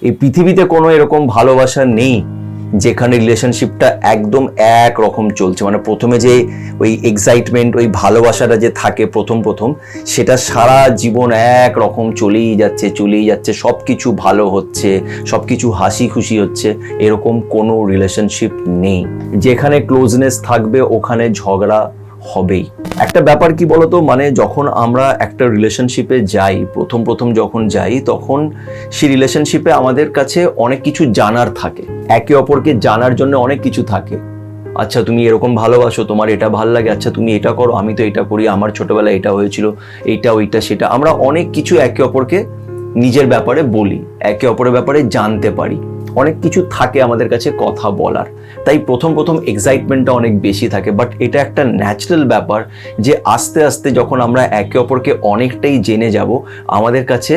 এই পৃথিবীতে কোনো এরকম ভালোবাসা নেই যেখানে রিলেশনশিপটা একদম এক রকম চলছে, মানে প্রথমে যে ওই এক্সাইটমেন্ট, ওই ভালোবাসাটা যে থাকে প্রথম সেটা সারা জীবন এক রকম চলেই যাচ্ছে, সব কিছু ভালো হচ্ছে, সব কিছু হাসি খুশি হচ্ছে, এরকম কোনো রিলেশনশিপ নেই। যেখানে ক্লোজনেস থাকবে ওখানে ঝগড়া হবেই। একটা ব্যাপার কি বলতো, মানে যখন আমরা একটা রিলেশনশিপে যাই, প্রথম যখন যাই, তখন সেই রিলেশনশিপে আমাদের কাছে অনেক কিছু জানার থাকে, একে অপরকে জানার জন্য অনেক কিছু থাকে। আচ্ছা তুমি এরকম ভালোবাসো, তোমার এটা ভাল লাগে, আচ্ছা তুমি এটা করো, আমি তো এটা করি, আমার ছোটবেলায় এটা হয়েছিল, এইটা ওইটা সেটা, আমরা অনেক কিছু একে অপরকে নিজের ব্যাপারে বলি, একে অপরের ব্যাপারে জানতে পারি, অনেক কিছু থাকে আমাদের কাছে কথা বলার। তাই প্রথম এক্সাইটমেন্টটা অনেক বেশি থাকে। বাট এটা একটা ন্যাচারাল ব্যাপার যে আস্তে আস্তে যখন আমরা একে অপরকে অনেকটাই জেনে যাব, আমাদের কাছে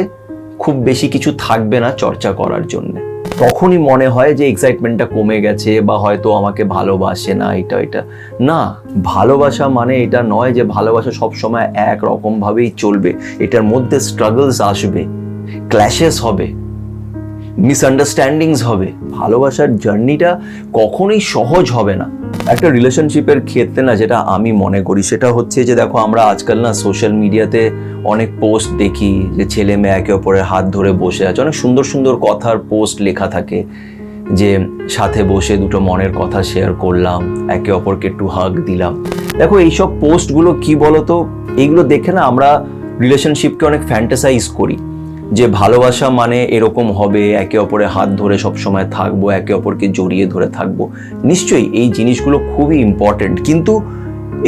খুব বেশি কিছু থাকবে না চর্চা করার জন্য। তখনই মনে হয় যে এক্সাইটমেন্টটা কমে গেছে, বা হয়তো আমাকে ভালোবাসে না, এটা না। ভালোবাসা মানে এটা নয় যে ভালোবাসা সবসময় একরকম ভাবেই চলবে। এটার মধ্যে স্ট্রাগলস আসবে, ক্ল্যাশেস হবে, মিসআন্ডারস্ট্যান্ডিংস হবে। ভালোবাসার জার্নিটা কখনোই সহজ হবে না। একটা রিলেশনশিপের ক্ষেত্রে না, যেটা আমি মনে করি সেটা হচ্ছে যে দেখো, আমরা আজকাল না সোশ্যাল মিডিয়াতে অনেক পোস্ট দেখি যে ছেলে মেয়ে একে অপরের হাত ধরে বসে আছে, অনেক সুন্দর কথার পোস্ট লেখা থাকে যে সাথে বসে দুটো মনের কথা শেয়ার করলাম, একে অপরকে একটু হাগ দিলাম। দেখো এইসব পোস্টগুলো কি বলতো, এইগুলো দেখে না আমরা রিলেশনশিপকে অনেক ফ্যান্টাসাইজ করি যে ভালোবাসা মানে এরকম হবে, একে অপরের হাত ধরে সবসময় থাকবো, একে অপরকে জড়িয়ে ধরে থাকবো। নিশ্চয়ই এই জিনিসগুলো খুবই ইম্পর্টেন্ট, কিন্তু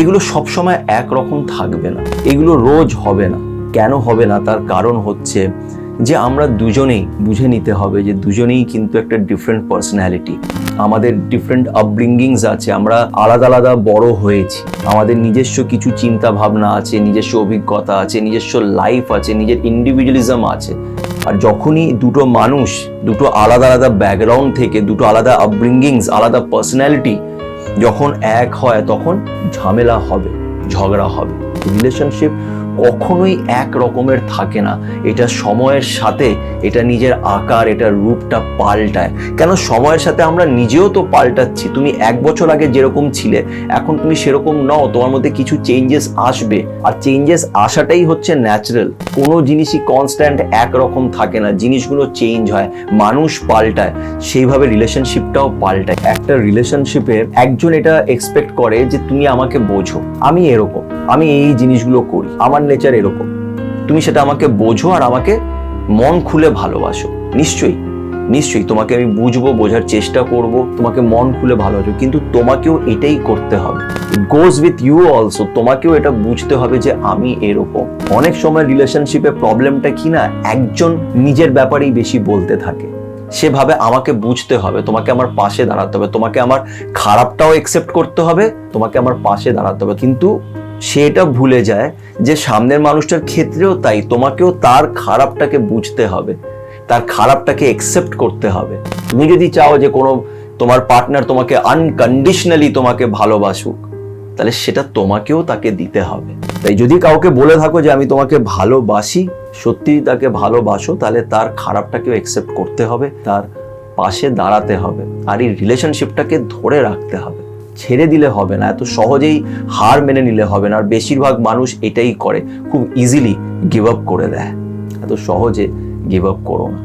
এগুলো সবসময় একরকম থাকবে না, এগুলো রোজ হবে না। কেন হবে না? তার কারণ হচ্ছে যে আমরা দুজনেই বুঝে নিতে হবে যে দুজনেই কিন্তু একটা ডিফারেন্ট পার্সোনালিটি, আমাদের ডিফারেন্ট আপব্রিঙ্গিংস আছে, আমরা আলাদা আলাদা বড় হয়েছি, আমাদের নিজস্ব কিছু চিন্তা ভাবনা আছে, নিজস্ব অভিজ্ঞতা আছে, নিজস্ব লাইফ আছে, নিজের ইন্ডিভিজুয়ালিজম আছে। আর যখনই দুটো মানুষ দুটো আলাদা আলাদা ব্যাকগ্রাউন্ড থেকে, দুটো আলাদা আপব্রিঙ্গিংস, আলাদা পার্সোনালিটি যখন এক হয়, তখন ঝামেলা হবে, ঝগড়া হবে। রিলেশনশিপ কখনোই এক রকমের থাকে না, এটা সময়ের সাথে এটা নিজের আকার, এটার রূপটা পাল্টায়। কেন? সময়ের সাথে আমরা নিজেও তো পাল্টাচ্ছি। তুমি 1 বছর আগে যেরকম ছিলে, এখন তুমি সেরকম নও, তোমার মধ্যে কিছু চেঞ্জেস আসবে, আর চেঞ্জেস আসাটাই হচ্ছে ন্যাচারাল। কোনো জিনিসই কনস্ট্যান্ট একরকম থাকে না, জিনিসগুলো চেঞ্জ হয়, মানুষ পাল্টায়, সেইভাবে রিলেশনশিপটাও পাল্টায়। একটা রিলেশনশিপে একজন এটা এক্সপেক্ট করে যে তুমি আমাকে বোঝো, আমি এরকম, আমি এই জিনিসগুলো করি, আমার নেচার এরকম, তুমি সেটা আমাকে বোঝো আর আমাকে মন খুলে ভালোবাসো। নিশ্চয়ই তোমাকে আমি বুঝবো, বোঝার চেষ্টা করব, তোমাকে মন খুলে ভালোবাসো, কিন্তু তোমাকেও এটাই করতে হবে। গোজ উইথ ইউ অলসো, তোমাকেও এটা বুঝতে হবে যে আমি এরকম। অনেক সময় রিলেশনশিপে প্রবলেমটা কি না, একজন নিজের ব্যাপারেই বেশি বলতে থাকে, সেভাবে আমাকে বুঝতে হবে, তোমাকে আমার পাশে দাঁড়াতে হবে, তোমাকে আমার খারাপটাও একসেপ্ট করতে হবে, তোমাকে আমার পাশে দাঁড়াতে হবে। কিন্তু সেটা ভুলে যায় যে সামনের মানুষটার ক্ষেত্রেও তাই, তোমাকেও তার খারাপটাকে বুঝতে হবে, তার খারাপটাকে একসেপ্ট করতে হবে। তুমি যদি চাও যে কোনো তোমার পার্টনার তোমাকে আনকন্ডিশনালি তোমাকে ভালোবাসুক, তাহলে সেটা তোমাকেও তাকে দিতে হবে। তাই যদি কাউকে বলে থাকো যে আমি তোমাকে ভালোবাসি, সত্যিই তাকে ভালোবাসো, তাহলে তার খারাপটাকেও একসেপ্ট করতে হবে, তার পাশে দাঁড়াতে হবে, আর এই রিলেশনশিপটাকে ধরে রাখতে হবে। ছেড়ে দিলে হবে না, এত সহজেই হার মেনে নিলে হবে না। আর বেশিরভাগ মানুষ এটাই করে, খুব ইজিলি গিভ আপ করে দেয়। এত সহজে গিভ আপ করো না।